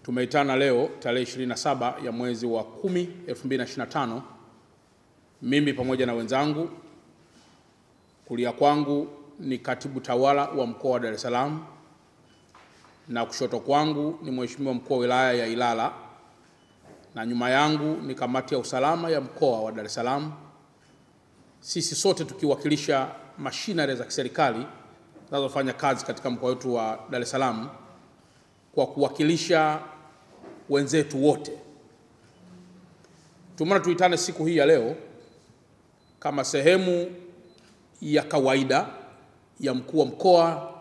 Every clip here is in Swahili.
Tumeitana leo tarehe 27 ya mwezi wa 10 2025, mimi pamoja na wenzangu. Kulia kwangu ni katibu tawala wa mkoa wa Dar es Salaam na kushoto kwangu ni mheshimiwa mkuu wa wilaya ya Ilala na nyuma yangu ni kamati ya usalama ya mkoa wa Dar es Salaam. Sisi sote tukiwakilisha mashinari za kiserikali zinazofanya kazi katika mkoa wetu wa Dar es Salaam kwa kuwakilisha wenzetu wote. Tumeona tuitane siku hii ya leo kama sehemu ya kawaida ya mkuu wa mkoa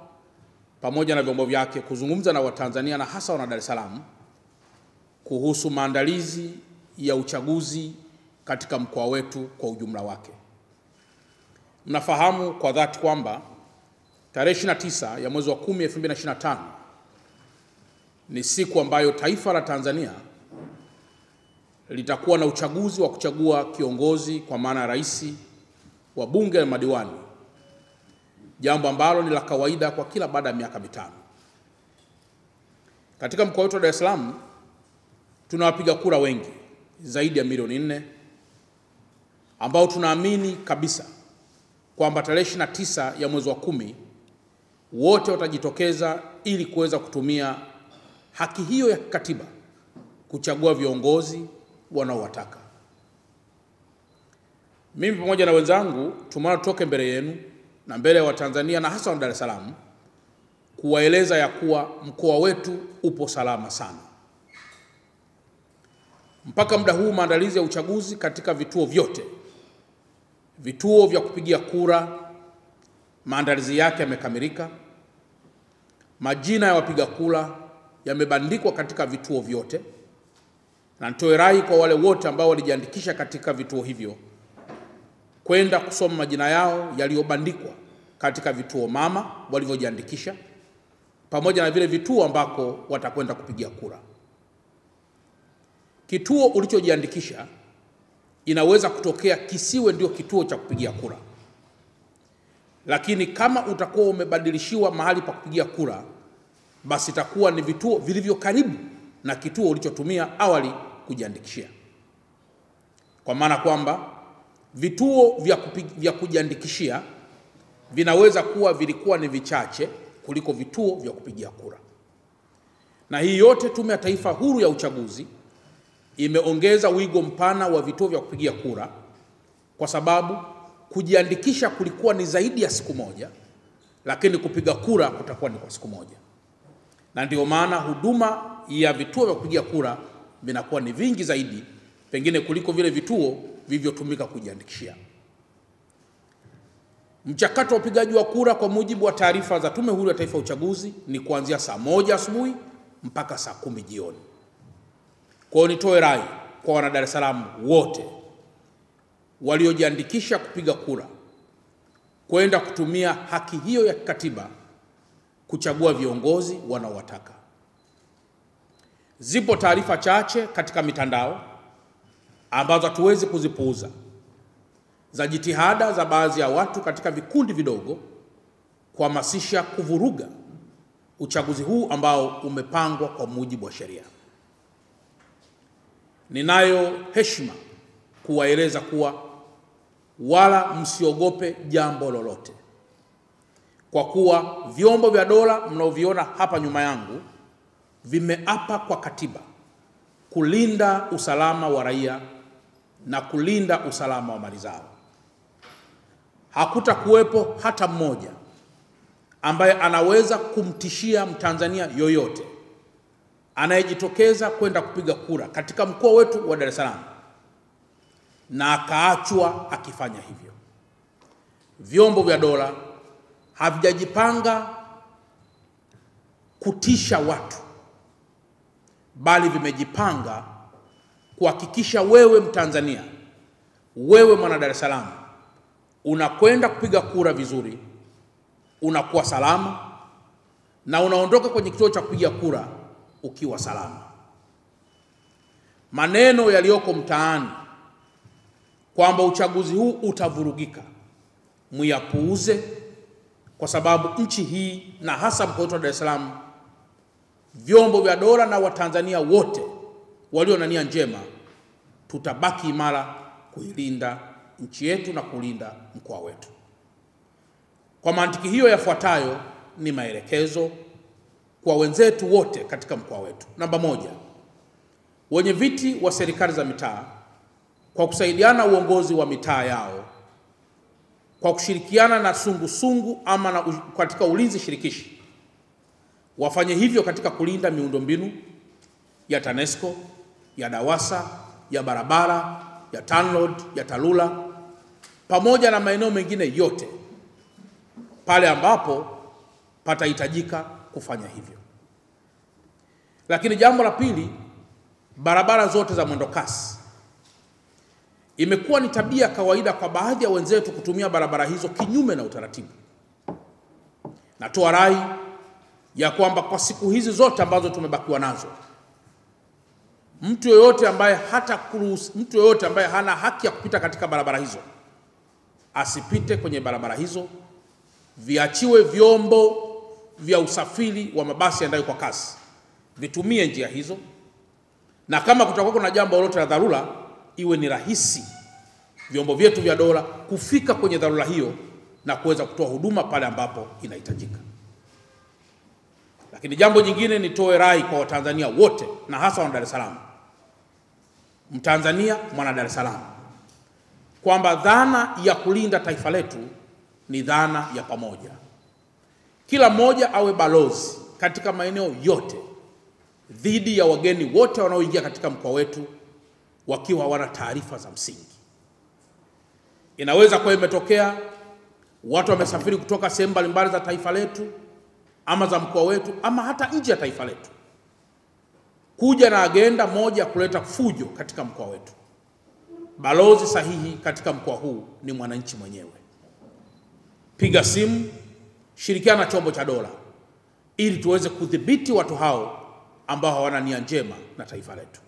pamoja na vyombo vyake kuzungumza na Watanzania na hasa wana Dar es Salaam kuhusu maandalizi ya uchaguzi katika mkoa wetu kwa ujumla wake. Mnafahamu kwa dhati kwamba tarehe 29 ya mwezi wa 10 2025 ni siku ambayo taifa la Tanzania litakuwa na uchaguzi wa kuchagua kiongozi kwa maana ya rais, wa bunge na madiwani, jambo ambalo ni la kawaida kwa kila baada ya miaka mitano. Katika mkoa wetu wa Dar es Salaam tuna wapiga kura wengi zaidi ya milioni 4 ambao tunaamini kabisa kwamba tarehe 29 ya mwezi wa 10 wote watajitokeza ili kuweza kutumia haki hiyo ya kikatiba kuchagua viongozi wanaowataka. Mimi pamoja na wenzangu tumeona tutoke mbele yenu na mbele ya Watanzania na hasa wa Dar es Salaam kuwaeleza ya kuwa mkoa wetu upo salama sana. Mpaka muda huu maandalizi ya uchaguzi katika vituo vyote, vituo vya kupigia kura, maandalizi yake yamekamilika. Majina ya wapiga kura yamebandikwa katika vituo vyote, na nitoe rai kwa wale wote ambao walijiandikisha katika vituo hivyo kwenda kusoma majina yao yaliyobandikwa katika vituo mama walivyojiandikisha pamoja na vile vituo ambako watakwenda kupigia kura. Kituo ulichojiandikisha inaweza kutokea kisiwe ndio kituo cha kupigia kura, lakini kama utakuwa umebadilishiwa mahali pa kupigia kura, basi itakuwa ni vituo vilivyo karibu na kituo ulichotumia awali kujiandikishia. Kwa maana kwamba vituo vya kujiandikishia vinaweza kuwa vilikuwa ni vichache kuliko vituo vya kupigia kura. Na hii yote Tume ya Taifa Huru ya Uchaguzi imeongeza wigo mpana wa vituo vya kupigia kura kwa sababu kujiandikisha kulikuwa ni zaidi ya siku moja, lakini kupiga kura kutakuwa ni kwa siku moja. Na ndio maana huduma ya vituo vya kupigia kura vinakuwa ni vingi zaidi pengine kuliko vile vituo vilivyotumika kujiandikishia. Mchakato wa upigaji wa kura kwa mujibu wa taarifa za Tume Huru ya Taifa ya Uchaguzi ni kuanzia saa 1 asubuhi mpaka saa 10 jioni. Kwa hiyo nitoe rai kwa wana Dar es Salaam wote waliojiandikisha kupiga kura kwenda kutumia haki hiyo ya kikatiba kuchagua viongozi wanaowataka. Zipo taarifa chache katika mitandao ambazo hatuwezi kuzipuuza za jitihada za baadhi ya watu katika vikundi vidogo kuhamasisha kuvuruga uchaguzi huu ambao umepangwa kwa mujibu wa sheria. Ninayo heshima kuwaeleza kuwa wala msiogope jambo lolote, kwa kuwa vyombo vya dola mnaoviona hapa nyuma yangu vimeapa kwa katiba kulinda usalama wa raia na kulinda usalama wa mali zao. Hakutakuwepo hata mmoja ambaye anaweza kumtishia Mtanzania yoyote anayejitokeza kwenda kupiga kura katika mkoa wetu wa Dar es Salaam na akaachwa akifanya hivyo. Vyombo vya dola havijajipanga kutisha watu, bali vimejipanga kuhakikisha wewe Mtanzania, wewe mwana Dar es Salaam, unakwenda kupiga kura vizuri, unakuwa salama na unaondoka kwenye kituo cha kupiga kura ukiwa salama. Maneno yaliyoko mtaani kwamba uchaguzi huu utavurugika, muyapuuze, kwa sababu nchi hii na hasa mkoa wetu wa Dar es Salaam vyombo vya dola na Watanzania wote walio na nia njema tutabaki imara kuilinda nchi yetu na kulinda mkoa wetu. Kwa mantiki hiyo, yafuatayo ni maelekezo kwa wenzetu wote katika mkoa wetu. Namba moja, wenye viti wa serikali za mitaa kwa kusaidiana uongozi wa mitaa yao kwa kushirikiana na sungusungu ama katika ulinzi shirikishi, wafanye hivyo katika kulinda miundombinu ya TANESCO, ya DAWASA, ya barabara, ya TANROADS, ya TARURA pamoja na maeneo mengine yote pale ambapo patahitajika kufanya hivyo. Lakini jambo la pili, barabara zote za mwendo kasi. Imekuwa ni tabia kawaida kwa baadhi ya wenzetu kutumia barabara hizo kinyume na utaratibu. Natoa rai ya kwamba kwa siku hizi zote ambazo tumebakiwa nazo, mtu yoyote ambaye hana haki ya kupita katika barabara hizo asipite kwenye barabara hizo. Viachiwe vyombo vya usafiri wa mabasi yaendayo kwa kasi vitumie njia hizo, na kama kutakuwa kuna jambo lolote la dharura, iwe ni rahisi vyombo vyetu vya dola kufika kwenye dharura hiyo na kuweza kutoa huduma pale ambapo inahitajika. Lakini jambo jingine, nitoe rai kwa Watanzania wote na hasa wana Dar es Salaam, Mtanzania mwana Dar es Salaam, kwamba dhana ya kulinda taifa letu ni dhana ya pamoja. Kila mmoja awe balozi katika maeneo yote dhidi ya wageni wote wanaoingia katika mkoa wetu wakiwa hawana taarifa za msingi. Inaweza kuwa imetokea watu wamesafiri kutoka sehemu mbalimbali za taifa letu ama za mkoa wetu ama hata nje ya taifa letu kuja na agenda moja ya kuleta fujo katika mkoa wetu. Balozi sahihi katika mkoa huu ni mwananchi mwenyewe. Piga simu, shirikiana na chombo cha dola ili tuweze kudhibiti watu hao ambao hawana nia njema na taifa letu.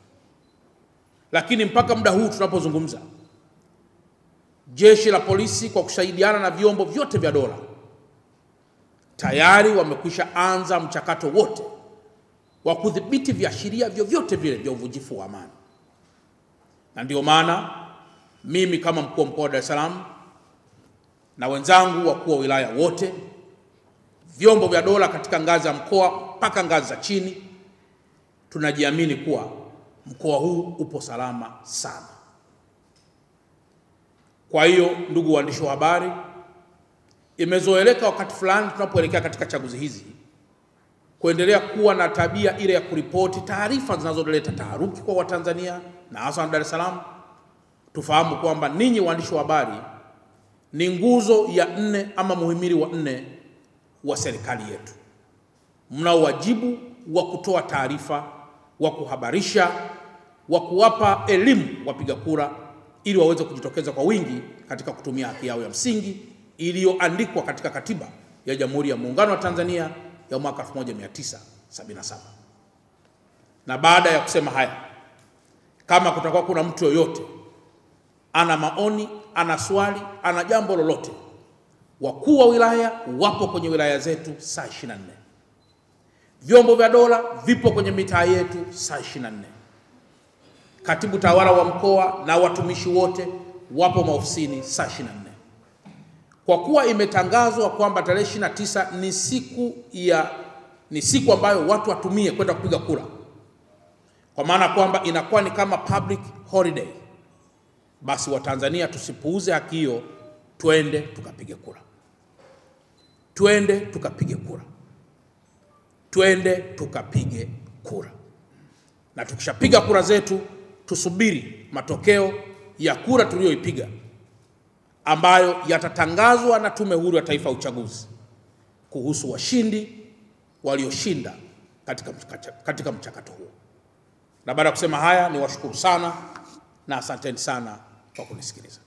Lakini mpaka muda huu tunapozungumza, jeshi la polisi kwa kusaidiana na vyombo vyote vya dola tayari wamekwisha anza mchakato wote wa kudhibiti viashiria vyovyote vile vya uvunjifu wa amani. Na ndio maana mimi kama mkuu wa mkoa wa Dar es Salaam na wenzangu wakuu wa wilaya wote, vyombo vya dola katika ngazi ya mkoa mpaka ngazi za chini, tunajiamini kuwa mkoa huu upo salama sana. Kwa hiyo, ndugu waandishi wa habari, imezoeleka wakati fulani tunapoelekea katika chaguzi hizi kuendelea kuwa na tabia ile ya kuripoti taarifa zinazoleta taharuki kwa Watanzania na hasa Dar es Salaam. Tufahamu kwamba ninyi waandishi wa habari ni nguzo ya 4 ama muhimili wa 4 wa serikali yetu. Mna wajibu wa kutoa taarifa, wa kuhabarisha, wa kuwapa elimu wapiga kura ili waweze kujitokeza kwa wingi katika kutumia haki yao ya msingi iliyoandikwa katika Katiba ya Jamhuri ya Muungano wa Tanzania ya mwaka 1977. Na baada ya kusema haya, kama kutakuwa kuna mtu yoyote ana maoni, ana swali, ana jambo lolote, wakuu wa wilaya wapo kwenye wilaya zetu saa 24. Vyombo vya dola vipo kwenye mitaa yetu saa 24. Katibu tawala wa mkoa na watumishi wote wapo maofisini saa 24. Kwa kuwa imetangazwa kwamba tarehe 29 ni siku ambayo watu watumie kwenda kupiga kura, kwa maana kwamba inakuwa ni kama public holiday, basi Watanzania tusipuuze haki hiyo, twende tukapige kura. Twende tukapige kura. Twende tukapige kura. Na tukishapiga kura zetu, tusubiri matokeo ya kura tuliyoipiga ambayo yatatangazwa na Tume Huru ya Taifa ya Uchaguzi kuhusu washindi walioshinda katika mchakato huo. Na baada ya kusema haya, niwashukuru sana na asanteni sana kwa kunisikiliza.